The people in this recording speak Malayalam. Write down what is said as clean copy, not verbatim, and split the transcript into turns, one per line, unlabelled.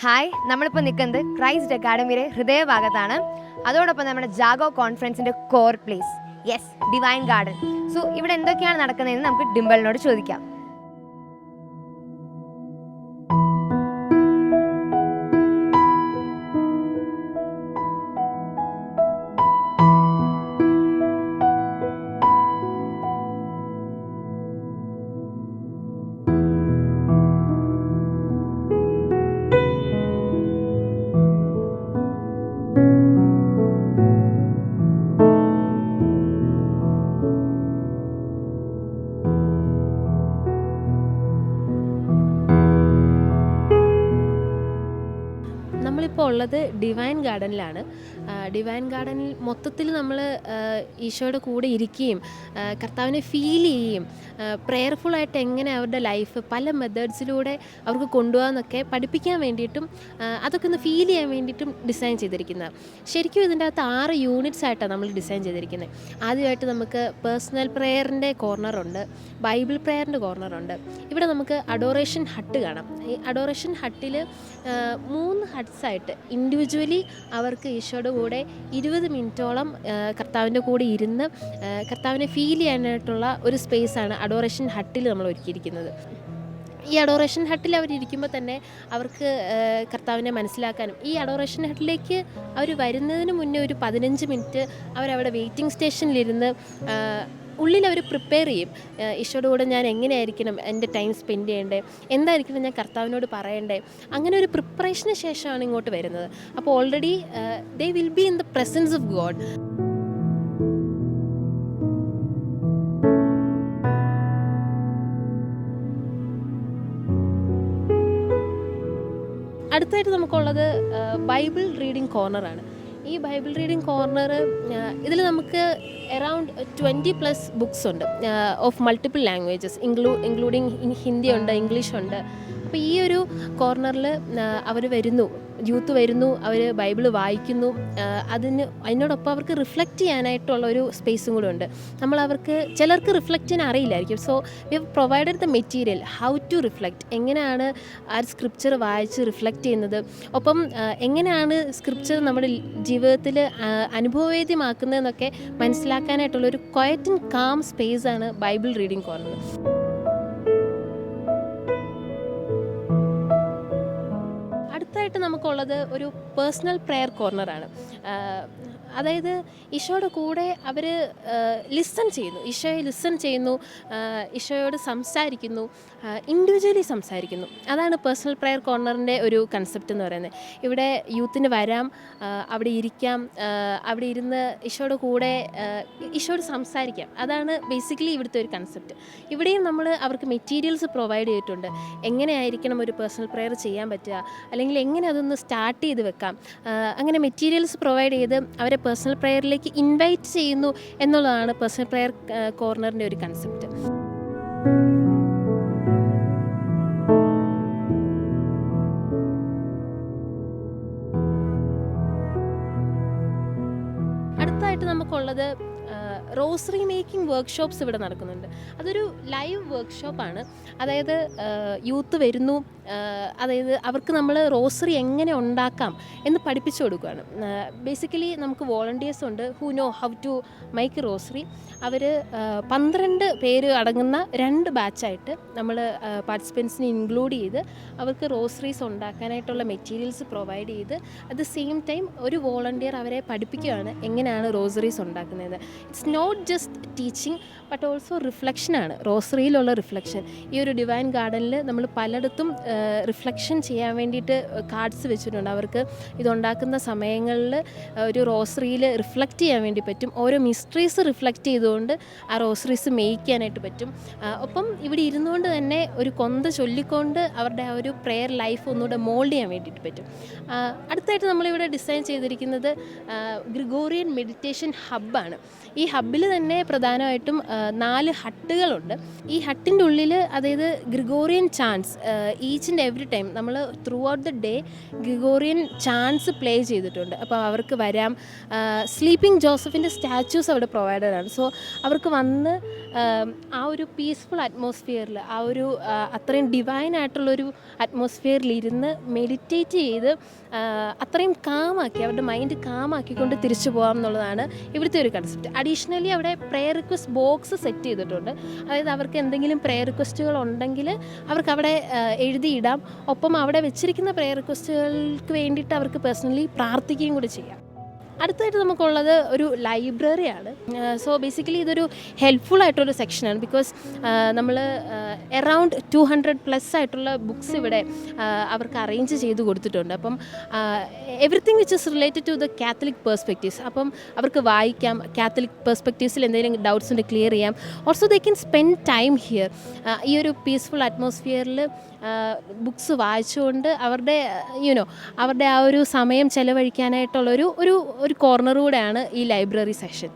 ഹായ്, നമ്മളിപ്പോൾ നിൽക്കുന്നത് ക്രൈസ്റ്റ് അക്കാഡമിയുടെ ഹൃദയഭാഗത്താണ്. അതോടൊപ്പം നമ്മുടെ ജാഗോ കോൺഫറൻസിൻ്റെ core place, yes, divine garden. So ഇവിടെ എന്തൊക്കെയാണ് നടക്കുന്നതെന്ന് നമുക്ക് ഡിംബിളിനോട് ചോദിക്കാം.
നമ്മളിപ്പോൾ ഉള്ളത് ഡിവൈൻ ഗാർഡനിലാണ്. ഡിവൈൻ ഗാർഡനിൽ മൊത്തത്തിൽ നമ്മൾ ഈശോയുടെ കൂടെ ഇരിക്കുകയും കർത്താവിനെ ഫീൽ ചെയ്യുകയും പ്രെയർഫുള്ളായിട്ട് എങ്ങനെ അവരുടെ ലൈഫ് പല മെത്തേഡ്സിലൂടെ അവർക്ക് കൊണ്ടുപോകാമെന്നൊക്കെ പഠിപ്പിക്കാൻ വേണ്ടിയിട്ടും അതൊക്കെ ഒന്ന് ഫീൽ ചെയ്യാൻ വേണ്ടിയിട്ടും ഡിസൈൻ ചെയ്തിരിക്കുന്നത്. ശരിക്കും ഇതിൻ്റെ അകത്ത് 6 യൂണിറ്റ്സ് ആയിട്ടാണ് നമ്മൾ ഡിസൈൻ ചെയ്തിരിക്കുന്നത്. ആദ്യമായിട്ട് നമുക്ക് പേഴ്സണൽ പ്രെയറിൻ്റെ കോർണറുണ്ട്, ബൈബിൾ പ്രെയറിൻ്റെ കോർണറുണ്ട്. ഇവിടെ നമുക്ക് അഡോറേഷൻ ഹട്ട് കാണാം. ഈ അഡോറേഷൻ ഹട്ടിൽ 3 ഹട്ട്സായിട്ട് ഇൻഡിവിജ്വലി അവർക്ക് ഈശോയുടെ കൂടെ 20 മിനിറ്റോളം കർത്താവിൻ്റെ കൂടെ ഇരുന്ന് കർത്താവിനെ ഫീൽ ചെയ്യാനായിട്ടുള്ള ഒരു സ്പേസാണ് അഡോറേഷൻ ഹട്ടിൽ നമ്മൾ ഒരുക്കിയിരിക്കുന്നത്. ഈ അഡോറേഷൻ ഹട്ടിൽ അവരിയ്ക്കുമ്പോൾ തന്നെ അവർക്ക് കർത്താവിനെ മനസ്സിലാക്കാനും, ഈ അഡോറേഷൻ ഹട്ടിലേക്ക് അവർ വരുന്നതിന് മുന്നേ ഒരു 15 മിനിറ്റ് അവരവിടെ വെയിറ്റിംഗ് സ്റ്റേഷനിലിരുന്ന് ഉള്ളിൽ അവർ പ്രിപ്പയർ ചെയ്യും. ഈശോയുടെ കൂടെ ഞാൻ എങ്ങനെയായിരിക്കണം എൻ്റെ ടൈം സ്പെൻഡ് ചെയ്യേണ്ടേ, എന്തായിരിക്കണം ഞാൻ കർത്താവിനോട് പറയണ്ടേ, അങ്ങനെ ഒരു പ്രിപ്പറേഷന് ശേഷമാണ് ഇങ്ങോട്ട് വരുന്നത്. അപ്പോൾ already they will be in the presence of God. അടുത്തായിട്ട് നമുക്കുള്ളത് ബൈബിൾ റീഡിംഗ് കോർണറാണ്. ഈ ബൈബിൾ റീഡിംഗ് കോർണർ ഇതിൽ നമുക്ക് അറൗണ്ട് 20+ ബുക്സ് ഉണ്ട് of multiple languages, including Hindi ഉണ്ട്, ഇംഗ്ലീഷ് ഉണ്ട്. അപ്പോൾ ഈ ഒരു കോർണറിൽ അവർ വരുന്നു, യൂത്ത് വരുന്നു, അവർ ബൈബിൾ വായിക്കുന്നു. അതിനോടൊപ്പം അവർക്ക് റിഫ്ലക്റ്റ് ചെയ്യാനായിട്ടുള്ള ഒരു സ്പേസും കൂടെ ഉണ്ട്. അവർക്ക് ചിലർക്ക് റിഫ്ലക്റ്റ് ചെയ്യാൻ അറിയില്ലായിരിക്കും. So we have provided the material how to reflect, എങ്ങനെയാണ് ആ സ്ക്രിപ്ചർ വായിച്ച് റിഫ്ലക്റ്റ് ചെയ്യുന്നത്, ഒപ്പം എങ്ങനെയാണ് സ്ക്രിപ്ചർ നമ്മുടെ ജീവിതത്തിൽ അനുഭവവേദ്യമാക്കുന്നതെന്നൊക്കെ മനസ്സിലാക്കാനായിട്ടുള്ളൊരു ക്വയറ്റ് ആൻഡ് കാം സ്പേസാണ് ബൈബിൾ റീഡിംഗ് കോർണർ. അടുത്തായിട്ട് നമുക്കുള്ളത് ഒരു പേഴ്സണൽ പ്രെയർ കോർണറാണ്. അതായത് ഈശോയുടെ കൂടെ അവർ ലിസൺ ചെയ്യുന്നു, ഈശോയെ ലിസൺ ചെയ്യുന്നു, ഈശോയോട് സംസാരിക്കുന്നു, ഇൻഡിവിജ്വലി സംസാരിക്കുന്നു. അതാണ് പേഴ്സണൽ പ്രെയർ കോർണറിൻ്റെ ഒരു കൺസെപ്റ്റ് എന്ന് പറയുന്നത്. ഇവിടെ യൂത്തിന് വരാം, അവിടെ ഇരിക്കാം, അവിടെ ഇരുന്ന് ഈശോയുടെ കൂടെ ഈശോയോട് സംസാരിക്കാം. അതാണ് ബേസിക്കലി ഇവിടുത്തെ ഒരു കൺസെപ്റ്റ്. ഇവിടെയും നമ്മൾ അവർക്ക് മെറ്റീരിയൽസ് പ്രൊവൈഡ് ചെയ്തിട്ടുണ്ട്. എങ്ങനെയായിരിക്കണം ഒരു പേഴ്സണൽ പ്രെയർ ചെയ്യാൻ പറ്റുക, അല്ലെങ്കിൽ എങ്ങനെ അതൊന്ന് സ്റ്റാർട്ട് ചെയ്ത് വെക്കാം, അങ്ങനെ മെറ്റീരിയൽസ് പ്രൊവൈഡ് ചെയ്ത് അവരെ പേഴ്സണൽ പ്രെയറിലേക്ക് ഇൻവൈറ്റ് ചെയ്യുന്നു എന്നുള്ളതാണ് പേഴ്സണൽ പ്രെയർ കോർണറിൻ്റെ ഒരു കൺസെപ്റ്റ്. അടുത്തായിട്ട് നമുക്കുള്ളത് റോസറി മേക്കിംഗ് വർക്ക്ഷോപ്സ് ഇവിടെ നടക്കുന്നുണ്ട്. അതൊരു ലൈവ് വർക്ക്ഷോപ്പാണ്. അതായത് യൂത്ത് വരുന്നു, അതായത് അവർക്ക് നമ്മൾ റോസറി എങ്ങനെ ഉണ്ടാക്കാം എന്ന് പഠിപ്പിച്ചു കൊടുക്കുകയാണ്. ബേസിക്കലി നമുക്ക് വോളണ്ടിയേഴ്സ് ഉണ്ട് who know how to make rosary. അവർ 12 പേര് അടങ്ങുന്ന 2 ബാച്ചായിട്ട് നമ്മൾ പാർട്ടിസിപ്പൻസിനെ ഇൻക്ലൂഡ് ചെയ്ത് അവർക്ക് റോസറീസ് ഉണ്ടാക്കാനായിട്ടുള്ള മെറ്റീരിയൽസ് പ്രൊവൈഡ് ചെയ്ത് അറ്റ് ദ സെയിം ടൈം ഒരു വോളണ്ടിയർ അവരെ പഠിപ്പിക്കുകയാണ് എങ്ങനെയാണ് റോസറീസ് ഉണ്ടാക്കുന്നത്. It's not just teaching but also റിഫ്ലക്ഷനാണ്, റോസറിയിലുള്ള റിഫ്ലക്ഷൻ. ഈ ഒരു ഡിവൈൻ ഗാർഡനിൽ നമ്മൾ പലയിടത്തും റിഫ്ലക്ഷൻ ചെയ്യാൻ വേണ്ടിയിട്ട് കാർഡ്സ് വെച്ചിട്ടുണ്ട്. അവർക്ക് ഇതുണ്ടാക്കുന്ന സമയങ്ങളിൽ ഒരു റോസറിയിൽ റിഫ്ലക്റ്റ് ചെയ്യാൻ വേണ്ടി പറ്റും. ഓരോ മിസ്റ്ററീസ് റിഫ്ലക്റ്റ് ചെയ്തുകൊണ്ട് ആ റോസറീസ് മേയ്ക്കാനായിട്ട് പറ്റും. ഒപ്പം ഇവിടെ ഇരുന്നുകൊണ്ട് തന്നെ ഒരു കൊന്ത ചൊല്ലിക്കൊണ്ട് അവരുടെ ആ ഒരു പ്രെയർ ലൈഫ് ഒന്നുകൂടെ മോൾഡ് ചെയ്യാൻ വേണ്ടിയിട്ട് പറ്റും. അടുത്തായിട്ട് നമ്മളിവിടെ ഡിസൈൻ ചെയ്തിരിക്കുന്നത് ഗ്രിഗോറിയൻ മെഡിറ്റേഷൻ ഹബ്ബാണ്. ഈ ഹബ്ബ് ക്ലബ്ബിൽ തന്നെ പ്രധാനമായിട്ടും 4 ഹട്ടുകളുണ്ട്. ഈ ഹട്ടിൻ്റെ ഉള്ളിൽ അതായത് Gregorian chants each and every time നമ്മൾ throughout the day Gregorian chants play ചെയ്തിട്ടുണ്ട്. അപ്പോൾ അവർക്ക് വരാം. സ്ലീപ്പിംഗ് ജോസഫിൻ്റെ സ്റ്റാച്യൂസ് അവിടെ പ്രൊവൈഡഡ് ആണ്. സോ അവർക്ക് വന്ന് ആ ഒരു പീസ്ഫുൾ അറ്റ്മോസ്ഫിയറിൽ ആ ഒരു അത്രയും ഡിവൈൻ ആയിട്ടുള്ളൊരു അറ്റ്മോസ്ഫിയറിൽ ഇരുന്ന് മെഡിറ്റേറ്റ് ചെയ്ത് അത്രയും കാമാക്കി അവരുടെ മൈൻഡ് കാമാക്കിക്കൊണ്ട് തിരിച്ചു പോകാം എന്നുള്ളതാണ് ഇവിടുത്തെ ഒരു കൺസെപ്റ്റ്. അഡീഷണലി അവിടെ പ്രെയർ റിക്വസ്റ്റ് ബോക്സ് സെറ്റ് ചെയ്തിട്ടുണ്ട്. അതായത് അവർക്ക് എന്തെങ്കിലും പ്രെയർ റിക്വസ്റ്റുകൾ ഉണ്ടെങ്കിൽ അവർക്ക് അവിടെ എഴുതിയിടാം. ഒപ്പം അവിടെ വെച്ചിരിക്കുന്ന പ്രെയർ റിക്വസ്റ്റുകൾക്ക് വേണ്ടിയിട്ട് അവർക്ക് പേഴ്സണലി പ്രാർത്ഥിക്കുകയും കൂടി ചെയ്യാം. അടുത്തായിട്ട് നമുക്കുള്ളത് ഒരു ലൈബ്രറിയാണ്. സോ ബേസിക്കലി ഇതൊരു ഹെൽപ്ഫുൾ ആയിട്ടൊരു സെക്ഷനാണ്. ബിക്കോസ് നമ്മൾ അറൗണ്ട് 200+ ആയിട്ടുള്ള ബുക്സ് ഇവിടെ അവർക്ക് അറേഞ്ച് ചെയ്ത് കൊടുത്തിട്ടുണ്ട്. അപ്പം everything which is related to the Catholic perspectives. അപ്പം അവർക്ക് വായിക്കാം. കാത്തലിക് പെർസ്പെക്റ്റീവ്സിൽ എന്തെങ്കിലും ഡൗട്ട്സ് ഉണ്ട് ക്ലിയർ ചെയ്യാം. Also they can spend time here. ഈ ഒരു പീസ്ഫുൾ അറ്റ്മോസ്ഫിയറിൽ ബുക്സ് വായിച്ചുകൊണ്ട് അവരുടെ അവരുടെ ആ ഒരു സമയം ചെലവഴിക്കാനായിട്ടുള്ളൊരു ഒരു കോർണർ കൂടെയാണ് ഈ ലൈബ്രറി സെഷൻ.